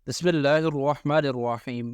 بسم اللہ الرحمن الرحیم۔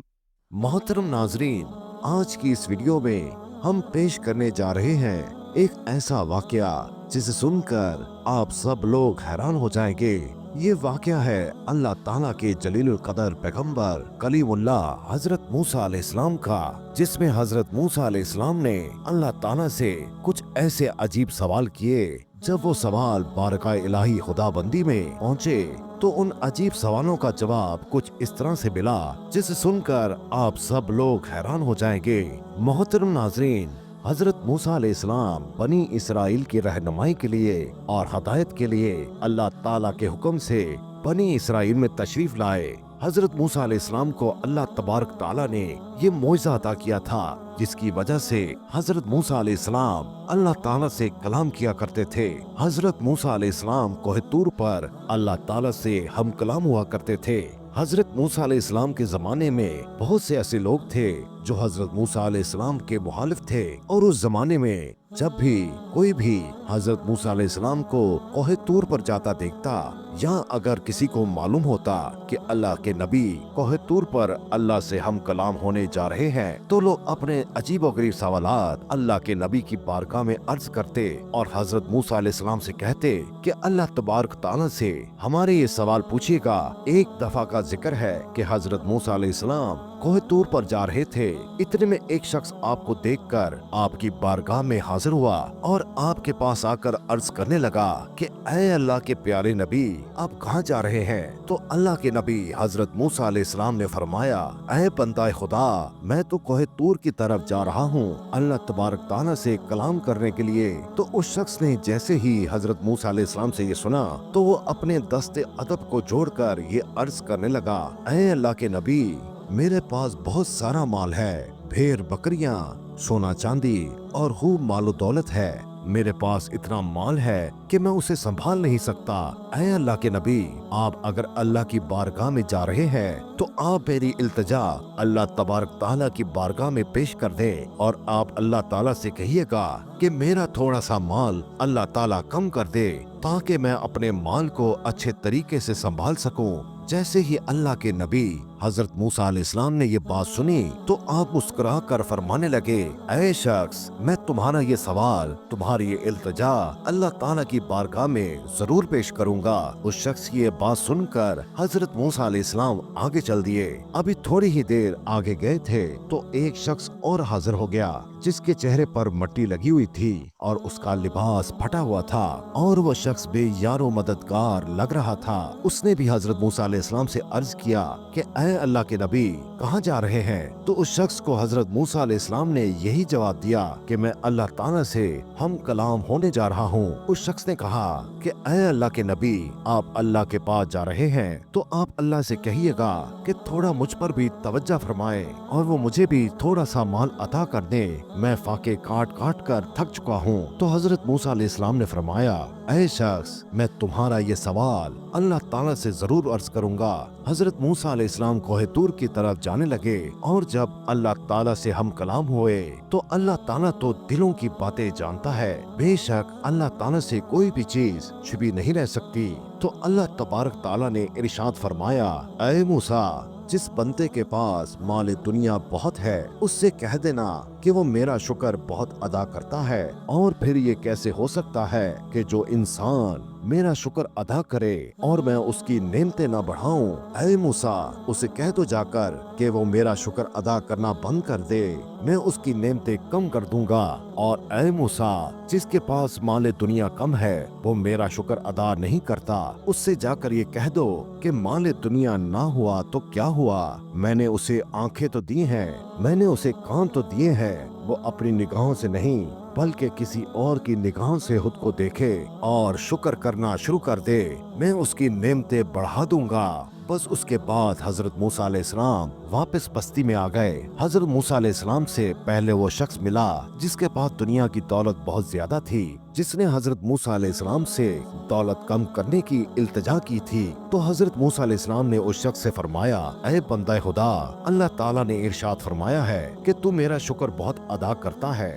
محترم ناظرین، آج کی اس ویڈیو میں ہم پیش کرنے جا رہے ہیں ایک ایسا واقعہ جسے سن کر آپ سب لوگ حیران ہو جائیں گے۔ یہ واقعہ ہے اللہ تعالیٰ کے جلیل القدر پیغمبر کلیم اللہ حضرت موسیٰ علیہ السلام کا، جس میں حضرت موسیٰ علیہ السلام نے اللہ تعالیٰ سے کچھ ایسے عجیب سوال کیے۔ جب وہ سوال بارگاہ الہی خدا بندی میں پہنچے تو ان عجیب سوالوں کا جواب کچھ اس طرح سے ملا جسے سن کر آپ سب لوگ حیران ہو جائیں گے۔ محترم ناظرین، حضرت موسیٰ علیہ السلام بنی اسرائیل کی رہنمائی کے لیے اور ہدایت کے لیے اللہ تعالیٰ کے حکم سے بنی اسرائیل میں تشریف لائے۔ حضرت موسیٰ علیہ السلام کو اللہ تبارک تعالیٰ نے یہ معجزہ عطا کیا تھا، جس کی وجہ سے حضرت موسیٰ علیہ السلام اللہ تعالیٰ سے کلام کیا کرتے تھے۔ حضرت موسیٰ علیہ السلام کوہ طور پر اللہ تعالیٰ سے ہم کلام ہوا کرتے تھے۔ حضرت موسیٰ علیہ السلام کے زمانے میں بہت سے ایسے لوگ تھے جو حضرت موسیٰ علیہ السلام کے مخالف تھے، اور اس زمانے میں جب بھی کوئی بھی حضرت موسیٰ علیہ السلام کو کوہ طور پر جاتا دیکھتا، یا اگر کسی کو معلوم ہوتا کہ اللہ کے نبی کوہ طور پر اللہ سے ہم کلام ہونے جا رہے ہیں، تو لوگ اپنے عجیب و غریب سوالات اللہ کے نبی کی بارگاہ میں عرض کرتے اور حضرت موسیٰ علیہ السلام سے کہتے کہ اللہ تبارک تعالیٰ سے ہمارے یہ سوال پوچھے گا۔ ایک دفعہ کا ذکر ہے کہ حضرت موسیٰ علیہ السلام کوہ طور پر جا رہے تھے، اتنے میں ایک شخص آپ کو دیکھ کر آپ کی بارگاہ میں حاضر ہوا اور آپ کے پاس آ کر عرض کرنے لگا کہ اے اللہ کے پیارے نبی، آپ کہاں جا رہے ہیں؟ تو اللہ کے نبی حضرت موسیٰ علیہ السلام نے فرمایا، اے بندہ خدا، میں تو کوہ طور کی طرف جا رہا ہوں اللہ تبارک تعالیٰ سے کلام کرنے کے لیے۔ تو اس شخص نے جیسے ہی حضرت موسیٰ علیہ السلام سے یہ سنا تو وہ اپنے دست ادب کو جوڑ کر یہ عرض کرنے لگا، اے اللہ کے نبی، میرے پاس بہت سارا مال ہے، بھیڑ بکریاں، سونا چاندی اور خوب مال و دولت ہے۔ میرے پاس اتنا مال ہے کہ میں اسے سنبھال نہیں سکتا۔ اے اللہ کے نبی، آپ اگر اللہ کی بارگاہ میں جا رہے ہیں تو آپ میری التجا اللہ تبارک تعالیٰ کی بارگاہ میں پیش کر دیں، اور آپ اللہ تعالیٰ سے کہیے گا کہ میرا تھوڑا سا مال اللہ تعالیٰ کم کر دے تاکہ میں اپنے مال کو اچھے طریقے سے سنبھال سکوں۔ جیسے ہی اللہ کے نبی حضرت موسیٰ علیہ السلام نے یہ بات سنی تو آپ مسکرا کر فرمانے لگے، اے شخص، میں تمہارا یہ سوال، تمہاری یہ التجا اللہ تعالیٰ کی بارگاہ میں ضرور پیش کروں گا۔ اس شخص کی یہ بات سن کر حضرت موسیٰ علیہ السلام آگے چل دیے۔ ابھی تھوڑی ہی دیر آگے گئے تھے تو ایک شخص اور حاضر ہو گیا جس کے چہرے پر مٹی لگی ہوئی تھی اور اس کا لباس پھٹا ہوا تھا، اور وہ شخص بے یار و مددگار لگ رہا تھا۔ اس نے بھی حضرت موسیٰ علیہ السلام سے عرض کیا کہ اے اللہ کے نبی، کہاں جا رہے ہیں؟ تو اس شخص کو حضرت موسیٰ علیہ السلام نے یہی جواب دیا کہ میں اللہ تعالیٰ سے ہم کلام ہونے جا رہا ہوں۔ اس شخص نے کہا کہ اے اللہ کے نبی، آپ اللہ کے پاس جا رہے ہیں تو آپ اللہ سے کہیے گا کہ تھوڑا مجھ پر بھی توجہ فرمائے اور وہ مجھے بھی تھوڑا سا مال عطا کر دیں، میں فاقے کاٹ کاٹ کر تھک چکا ہوں۔ تو حضرت موسیٰ علیہ السلام نے فرمایا، اے شخص، میں تمہارا یہ سوال اللہ تعالیٰ سے ضرور عرض کروں گا۔ حضرت موسیٰ علیہ السلام کوہ طور کی طرف جانے لگے، اور جب اللہ تعالیٰ سے ہم کلام ہوئے تو اللہ تعالیٰ تو دلوں کی باتیں جانتا ہے، بے شک اللہ تعالیٰ سے کوئی بھی چیز چھپی نہیں رہ سکتی۔ تو اللہ تبارک تعالیٰ نے ارشاد فرمایا، اے موسیٰ، جس بندے کے پاس مال دنیا بہت ہے اس سے کہہ دینا کہ وہ میرا شکر بہت ادا کرتا ہے، اور پھر یہ کیسے ہو سکتا ہے کہ جو انسان میرا شکر ادا کرے اور میں اس کی نعمتیں نہ بڑھاؤں۔ اے موسیٰ، اسے کہہ دو جا کر کہ وہ میرا شکر ادا کرنا بند کر دے، میں اس کی نعمتیں کم کر دوں گا۔ اور اے موسیٰ، جس کے پاس مال دنیا کم ہے وہ میرا شکر ادا نہیں کرتا، اس سے جا کر یہ کہہ دو کہ مال دنیا نہ ہوا تو کیا ہوا، میں نے اسے آنکھیں تو دی ہیں، میں نے اسے کان تو دیے ہیں، وہ اپنی نگاہوں سے نہیں بلکہ کسی اور کی نگاہوں سے خود کو دیکھے اور شکر کرنا شروع کر دے، میں اس کی نعمتیں بڑھا دوں گا۔ بس اس کے بعد حضرت موسیٰ علیہ السلام واپس بستی میں آ گئے۔ حضرت موسیٰ علیہ السلام سے پہلے وہ شخص ملا جس کے پاس دنیا کی دولت بہت زیادہ تھی، جس نے حضرت موسیٰ علیہ السلام سے دولت کم کرنے کی التجا کی تھی۔ تو حضرت موسیٰ علیہ السلام نے اس شخص سے فرمایا، اے بندہ خدا، اللہ تعالیٰ نے ارشاد فرمایا ہے کہ تو میرا شکر بہت ادا کرتا ہے،